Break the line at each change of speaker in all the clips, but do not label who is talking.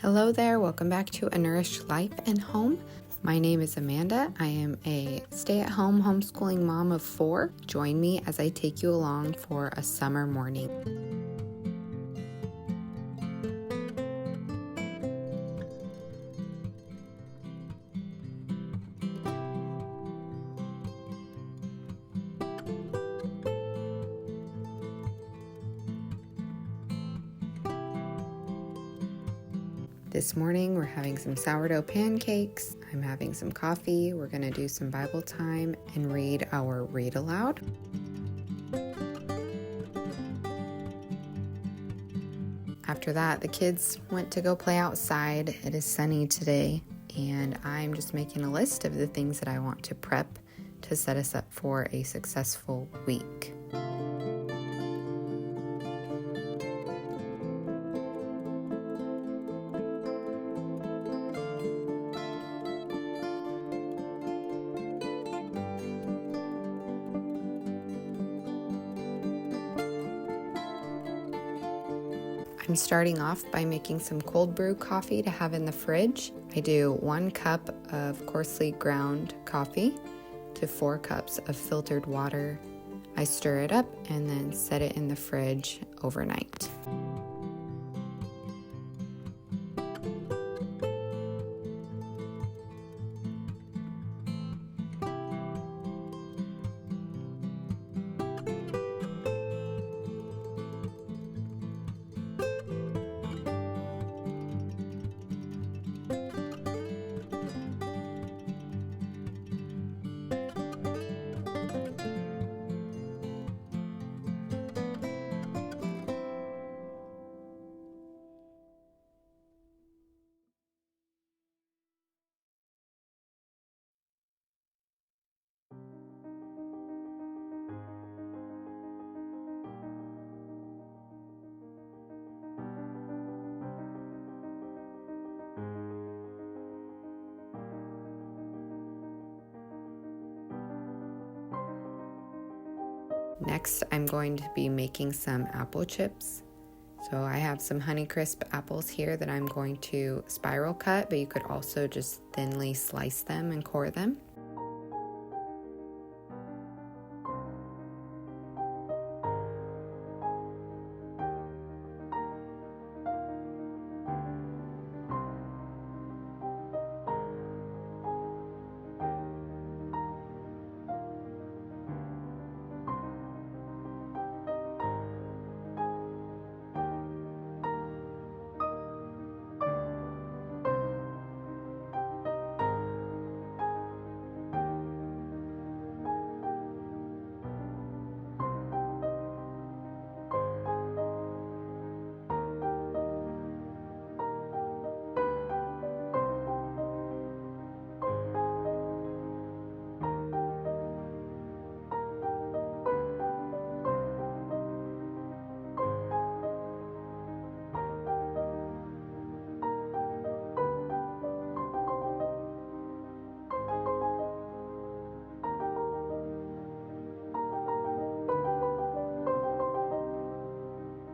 Hello there, welcome back to A Nourished Life and Home. My name is Amanda. I am a stay-at-home homeschooling mom of 4. Join me as I take you along for a summer morning. This morning we're having some sourdough pancakes. I'm having some coffee. We're going to do some Bible time and read our read aloud. After that, the kids went to go play outside. It is sunny today, and I'm just making a list of the things that I want to prep to set us up for a successful week. I'm starting off by making some cold brew coffee to have in the fridge. I do 1 cup of coarsely ground coffee to 4 cups of filtered water. I stir it up and then set it in the fridge overnight. Next, I'm going to be making some apple chips. So I have some Honeycrisp apples here that I'm going to spiral cut, but you could also just thinly slice them and core them.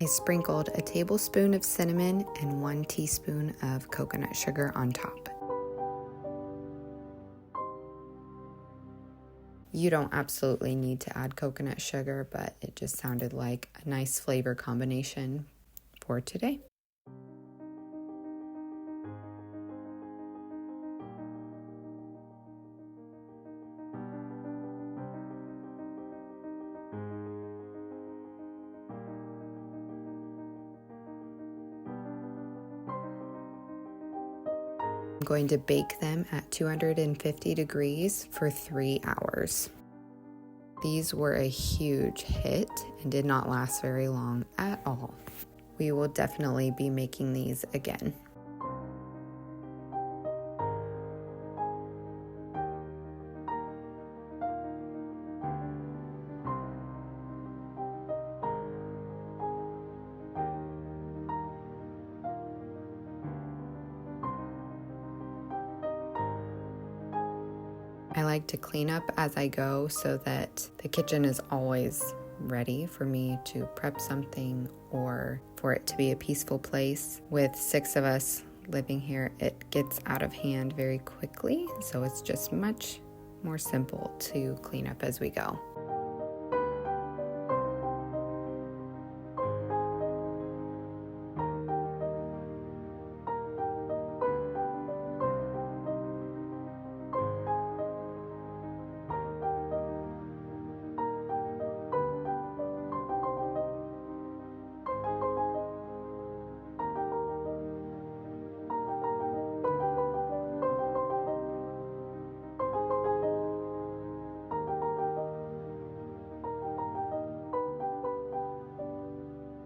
I sprinkled a tablespoon of cinnamon and 1 teaspoon of coconut sugar on top. You don't absolutely need to add coconut sugar, but it just sounded like a nice flavor combination for today. I'm going to bake them at 250 degrees for 3 hours. These were a huge hit and did not last very long at all. We will definitely be making these again. I like to clean up as I go so that the kitchen is always ready for me to prep something or for it to be a peaceful place. With 6 of us living here, it gets out of hand very quickly, so it's just much more simple to clean up as we go.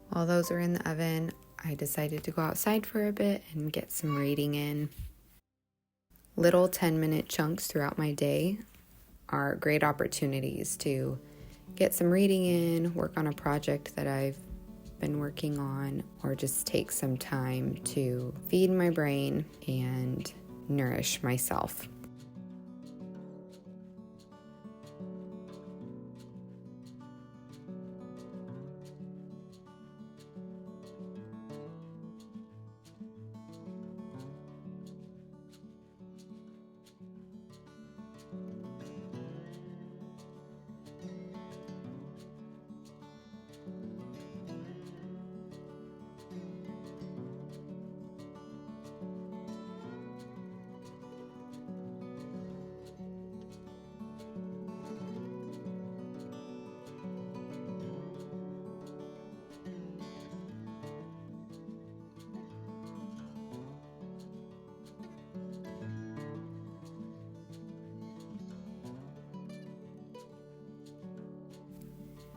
While those are in the oven, I decided to go outside for a bit and get some reading in. Little 10-minute chunks throughout my day are great opportunities to get some reading in, work on a project that I've been working on, or just take some time to feed my brain and nourish myself.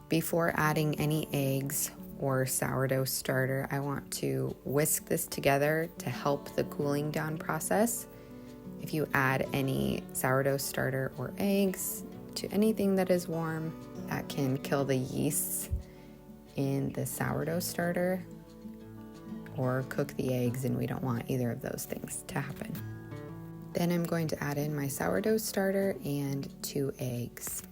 Before adding any eggs or sourdough starter, I want to whisk this together to help the cooling down process. If you add any sourdough starter or eggs to anything that is warm, that can kill the yeasts in the sourdough starter or cook the eggs, and we don't want either of those things to happen. Then I'm going to add in my sourdough starter and 2 eggs.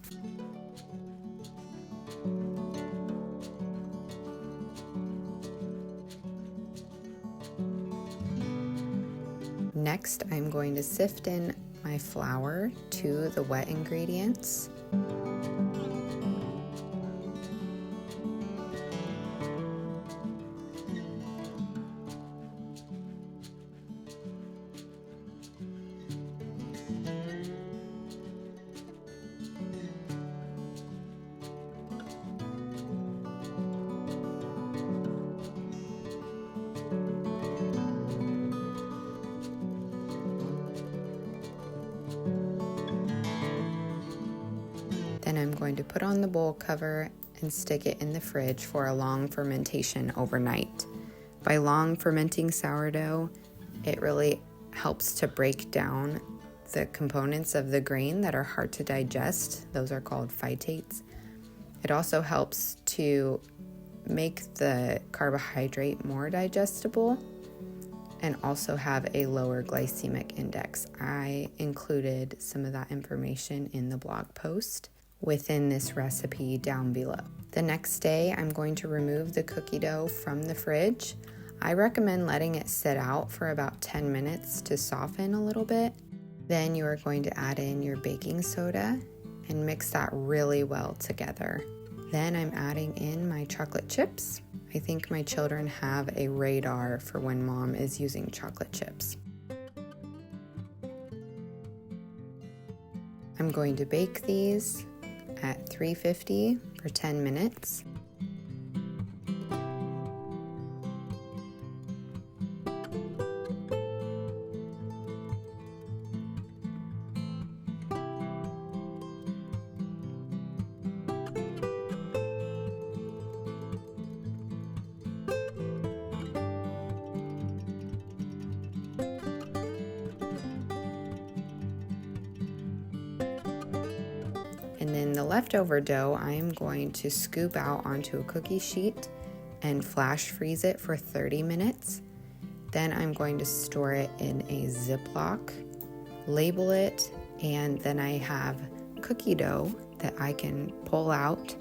Next, I'm going to sift in my flour to the wet ingredients. Then I'm going to put on the bowl cover and stick it in the fridge for a long fermentation overnight. By long fermenting sourdough, it really helps to break down the components of the grain that are hard to digest. Those are called phytates. It also helps to make the carbohydrate more digestible and also have a lower glycemic index. I included some of that information in the blog post within this recipe down below. The next day, I'm going to remove the cookie dough from the fridge. I recommend letting it sit out for about 10 minutes to soften a little bit. Then you are going to add in your baking soda and mix that really well together. Then I'm adding in my chocolate chips. I think my children have a radar for when mom is using chocolate chips. I'm going to bake these at 350 for 10 minutes. And then the leftover dough, I am going to scoop out onto a cookie sheet and flash freeze it for 30 minutes. Then I'm going to store it in a Ziploc, label it, and then I have cookie dough that I can pull out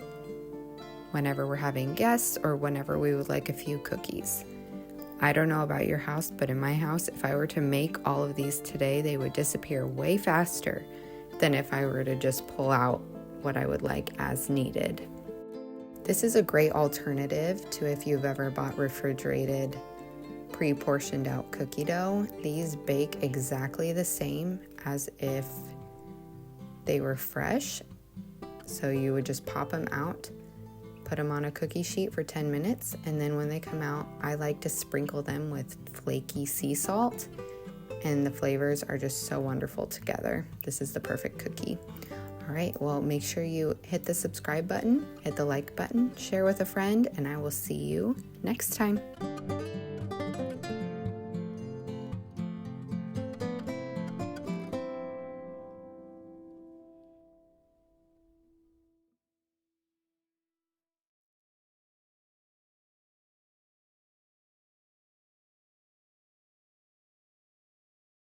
whenever we're having guests or whenever we would like a few cookies. I don't know about your house, but in my house, if I were to make all of these today, they would disappear way faster than if I were to just pull out what I would like as needed. This is a great alternative to if you've ever bought refrigerated, pre-portioned out cookie dough. These bake exactly the same as if they were fresh. So you would just pop them out, put them on a cookie sheet for 10 minutes, and then when they come out, I like to sprinkle them with flaky sea salt, and the flavors are just so wonderful together. This is the perfect cookie. All right, well, make sure you hit the subscribe button, hit the like button, share with a friend, and I will see you next time.